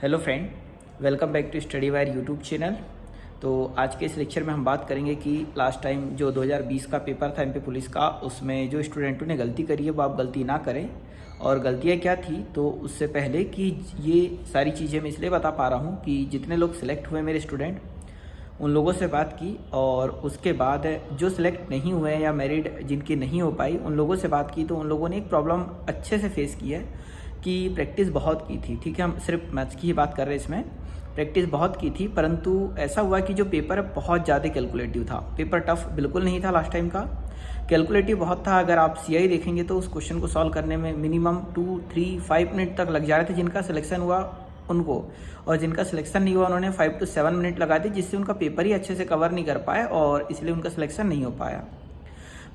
Hello friend, welcome back to study wire YouTube channel. तो आज के इस लेक्चर में हम बात करेंगे कि लास्ट टाइम जो 2020 का पेपर था एमपी पुलिस का, उसमें जो स्टूडेंटों ने गलती करी है वो आप गलती ना करें। और गलतियाँ क्या थी, तो उससे पहले कि ये सारी चीज़ें मैं इसलिए बता पा रहा हूँ कि जितने लोग सिलेक्ट हुए मेरे स्टूडेंट, उन लोगों से बात की, और उसके बाद जो सिलेक्ट नहीं हुए या मेरिट जिनकी नहीं हो पाई उन लोगों से बात की, तो उन लोगों ने एक प्रॉब्लम अच्छे से फेस की है कि प्रैक्टिस बहुत की थी। ठीक है, हम सिर्फ मैथ्स की ही बात कर रहे हैं, इसमें प्रैक्टिस बहुत की थी, परंतु ऐसा हुआ कि जो पेपर है बहुत ज़्यादा कैलकुलेटिव था। पेपर टफ बिल्कुल नहीं था लास्ट टाइम का, कैलकुलेटिव बहुत था। अगर आप सीआई देखेंगे तो उस क्वेश्चन को सॉल्व करने में मिनिमम 2, 3, 5 मिनट तक लग जा रहे थे जिनका सिलेक्शन हुआ उनको, और जिनका सिलेक्शन नहीं हुआ उन्होंने 5 to 7 मिनट लगा दी, जिससे उनका पेपर ही अच्छे से कवर नहीं कर पाए और इसलिए उनका सिलेक्शन नहीं हो पाया।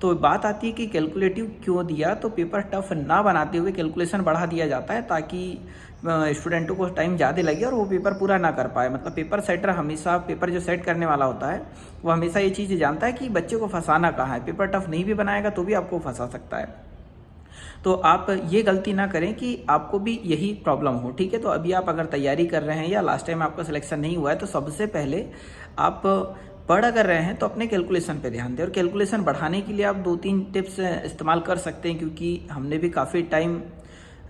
तो बात आती है कि कैलकुलेटिव क्यों दिया, तो पेपर टफ ना बनाते हुए कैलकुलेशन बढ़ा दिया जाता है ताकि स्टूडेंटों को टाइम ज़्यादा लगे और वो पेपर पूरा ना कर पाए। मतलब पेपर सेटर हमेशा, पेपर जो सेट करने वाला होता है वो हमेशा ये चीज़ जानता है कि बच्चे को फंसाना कहाँ है। पेपर टफ नहीं भी बनाएगा तो भी आपको फंसा सकता है। तो आप ये गलती ना करें कि आपको भी यही प्रॉब्लम हो। ठीक है, तो अभी आप अगर तैयारी कर रहे हैं या लास्ट टाइम आपका सिलेक्शन नहीं हुआ है, तो सबसे पहले आप पढ़ अगर रहे हैं तो अपने कैलकुलेशन पे ध्यान दें। और कैलकुलेशन बढ़ाने के लिए आप 2-3 टिप्स इस्तेमाल कर सकते हैं, क्योंकि हमने भी काफ़ी टाइम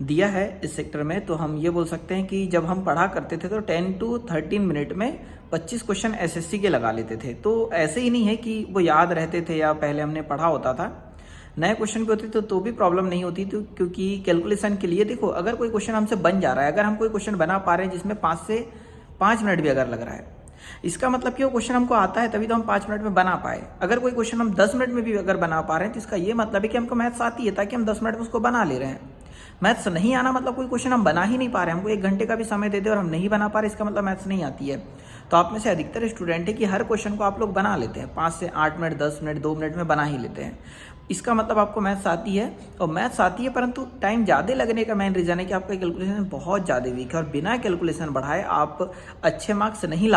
दिया है इस सेक्टर में। तो हम ये बोल सकते हैं कि जब हम पढ़ा करते थे तो 10 to 13 मिनट में 25 क्वेश्चन एसएससी के लगा लेते थे। तो ऐसे ही नहीं है कि वो याद रहते थे या पहले हमने पढ़ा होता था, नए क्वेश्चन भी होते तो भी प्रॉब्लम नहीं होती। तो क्योंकि कैलकुलेशन के लिए देखो, अगर कोई क्वेश्चन हमसे बन जा रहा है, अगर हम कोई क्वेश्चन बना पा रहे हैं जिसमें 5 से 5 मिनट भी अगर लग रहा है, इसका मतलब कि वो क्वेश्चन हमको आता है तभी तो हम 5 मिनट में बना पाए। अगर कोई क्वेश्चन हम 10 मिनट में भी अगर बना पा रहे हैं तो इसका ये मतलब है कि हमको मैथ्स आती है, ताकि हम 10 मिनट में उसको बना ले रहे हैं। मैथ्स नहीं आना मतलब कोई क्वेश्चन हम बना ही नहीं पा रहे हैं, हमको 1 घंटे का भी समय दे दे और हम नहीं बना पा रहे, इसका मतलब मैथ्स नहीं आती है। तो आप में से अधिकतर स्टूडेंट है कि हर क्वेश्चन को आप लोग बना लेते हैं, 5 से 8 मिनट, 10 मिनट, 2 मिनट में बना ही लेते हैं। इसका मतलब आपको मैथ्स आती है, और मैथ्स आती है परंतु टाइम ज़्यादा लगने का मेन रीज़न है कि आपका कैलकुलेशन बहुत ज़्यादा वीक है, और बिना कैलकुलेशन बढ़ाए आप अच्छे मार्क्स नहीं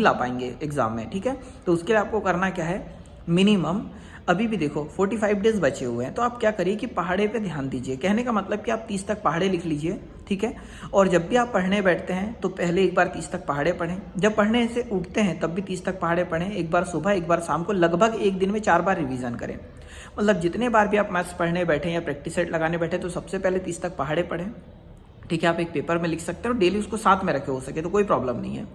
ला पाएंगे एग्जाम में। ठीक है, तो उसके लिए आपको करना क्या है, मिनिमम अभी भी देखो 45 डेज बचे हुए हैं, तो आप क्या करिए कि पहाड़े पे ध्यान दीजिए। कहने का मतलब कि आप 30 तक पहाड़े लिख लीजिए। ठीक है, और जब भी आप पढ़ने बैठते हैं तो पहले एक बार 30 तक पहाड़े पढ़ें, जब पढ़ने से उठते हैं तब भी 30 तक पहाड़े पढ़ें, एक बार सुबह एक बार शाम को, लगभग एक दिन में 4 बार रिवीजन करें। मतलब जितने बार भी आप मैथ्स पढ़ने बैठे या प्रैक्टिस सेट लगाने बैठे तो सबसे पहले 30 तक पहाड़े पढ़ें। ठीक है, आप एक पेपर में लिख सकते हैं और डेली उसको साथ में रखे, हो सके तो कोई प्रॉब्लम नहीं है।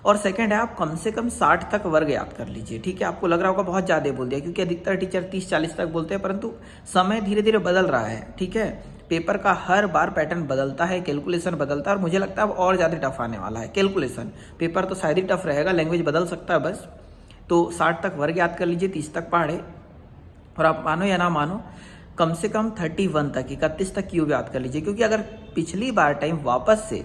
और सेकंड है, आप कम से कम 60 तक वर्ग याद कर लीजिए। ठीक है, आपको लग रहा होगा बहुत ज़्यादा बोल दिया, क्योंकि अधिकतर टीचर 30-40 तक बोलते हैं, परंतु समय धीरे धीरे बदल रहा है। ठीक है, पेपर का हर बार पैटर्न बदलता है, कैलकुलेशन बदलता है, और मुझे लगता है अब और ज़्यादा टफ आने वाला है कैलकुलेशन। पेपर तो शायद ही टफ रहेगा, लैंग्वेज बदल सकता है बस। तो 60 तक वर्ग याद कर लीजिए, 30 तक पढ़े, और आप मानो या ना मानो कम से कम 31 तक, 31 तक क्यूब याद कर लीजिए। क्योंकि अगर पिछली बार टाइम वापस से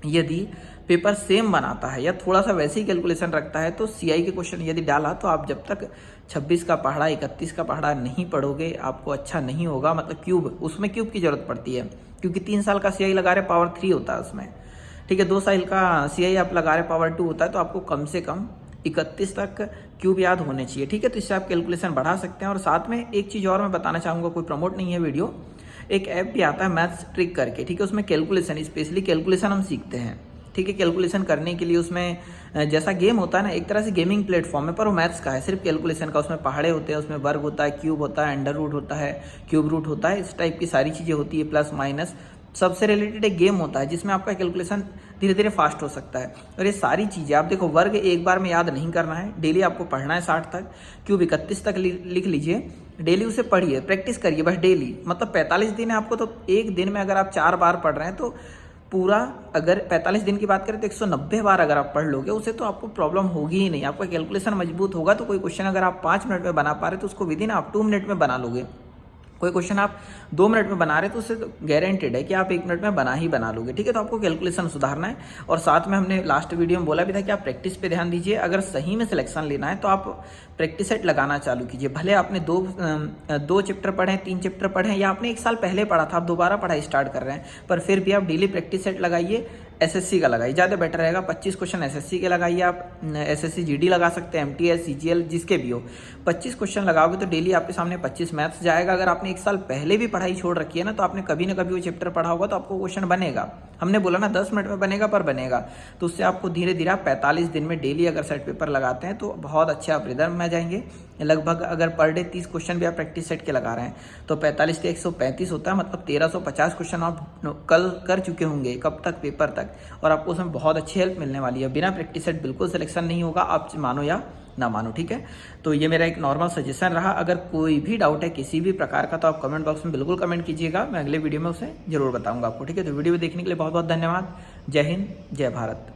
यदि पेपर सेम बनाता है या थोड़ा सा वैसे ही कैलकुलेशन रखता है, तो सीआई के क्वेश्चन यदि डाला तो आप जब तक 26 का पहाड़ा, 31 का पहाड़ा नहीं पढ़ोगे आपको अच्छा नहीं होगा। मतलब क्यूब, उसमें क्यूब की जरूरत पड़ती है, क्योंकि 3 साल का सीआई लगा रहे पावर 3 होता है उसमें। ठीक है, 2 साल का सीआई आप लगा रहे पावर 2 होता है, तो आपको कम से कम 31 तक क्यूब याद होने चाहिए। ठीक है, तो इससे आप कैलकुलेशन बढ़ा सकते हैं। और साथ में एक चीज़ और मैं बताना चाहूँगा, कोई प्रमोट नहीं है वीडियो, एक ऐप भी आता है मैथ्स ट्रिक करके। ठीक है, उसमें कैलकुलेशन, स्पेशली कैलकुलेशन हम सीखते हैं। ठीक है, कैलकुलेशन करने के लिए उसमें जैसा गेम होता है ना, एक तरह से गेमिंग प्लेटफॉर्म है, पर वो मैथ्स का है, सिर्फ कैलकुलेशन का। उसमें पहाड़े होते हैं, उसमें वर्ग होता है, क्यूब होता है, अंडर रूट होता है, क्यूब रूट होता है, इस टाइप की सारी चीज़ें होती है, प्लस माइनस सबसे रिलेटेड एक गेम होता है जिसमें आपका कैलकुलेशन धीरे धीरे फास्ट हो सकता है। और ये सारी चीज़ें आप देखो, वर्ग एक बार में याद नहीं करना है, डेली आपको पढ़ना है 60 तक, क्यूब 31 तक लिख लीजिए, डेली उसे पढ़िए, प्रैक्टिस करिए बस डेली। मतलब 45 दिन है आपको, तो एक दिन में अगर आप 4 बार पढ़ रहे हैं तो पूरा, अगर 45 दिन की बात करें तो 190 बार अगर आप पढ़ लोगे उसे, तो आपको प्रॉब्लम होगी ही नहीं। आपका कैलकुलेशन मजबूत होगा, तो कोई क्वेश्चन अगर आप 5 मिनट में बना पा रहे तो उसको विदिन आप 2 मिनट में बना लोगे। कोई क्वेश्चन आप 2 मिनट में बना रहे तो उससे गारंटेड है कि आप 1 मिनट में बना लोगे। ठीक है, तो आपको कैलकुलेशन सुधारना है। और साथ में हमने लास्ट वीडियो में बोला भी था कि आप प्रैक्टिस पे ध्यान दीजिए। अगर सही में सिलेक्शन लेना है तो आप प्रैक्टिस सेट लगाना चालू कीजिए। भले आपने दो चैप्टर पढ़े, 3 चैप्टर पढ़े, या आपने 1 साल पहले पढ़ा था, आप दोबारा पढ़ाई स्टार्ट कर रहे हैं, पर फिर भी आप डेली प्रैक्टिस सेट लगाइए। एसएससी का लगाइए, ज़्यादा बेटर रहेगा। 25 क्वेश्चन एसएससी के लगाइए आप, एसएससी जीडी लगा सकते हैं, एमटीएस सीजीएल जिसके भी हो। 25 क्वेश्चन लगाओगे तो डेली आपके सामने 25 मैथ्स जाएगा। अगर आपने एक साल पहले भी पढ़ाई छोड़ रखी है ना, तो आपने कभी ना कभी वो चैप्टर पढ़ा होगा तो आपको क्वेश्चन बनेगा। हमने बोला ना 10 मिनट में बनेगा, पर बनेगा। तो उससे आपको धीरे धीरे आप 45 दिन में डेली अगर सेट पेपर लगाते हैं तो बहुत अच्छे आप रिदम में आ जाएंगे। लगभग अगर पर डे 30 क्वेश्चन भी आप प्रैक्टिस सेट के लगा रहे हैं तो 45 के 135 होता है, मतलब 1350 क्वेश्चन आप कल कर चुके होंगे। कब तक? पेपर तक। और आपको उसमें बहुत अच्छी हेल्प मिलने वाली है। बिना प्रैक्टिस सेट बिल्कुल सिलेक्शन नहीं होगा, आप मानो या ना मानो, ठीक है। तो ये मेरा एक नॉर्मल सजेशन रहा। अगर कोई भी डाउट है किसी भी प्रकार का तो आप कमेंट बॉक्स में बिल्कुल कमेंट कीजिएगा, मैं अगले वीडियो में उसे जरूर बताऊंगा आपको, ठीक है। तो वीडियो देखने के लिए बहुत बहुत धन्यवाद। जय हिंद, जय भारत।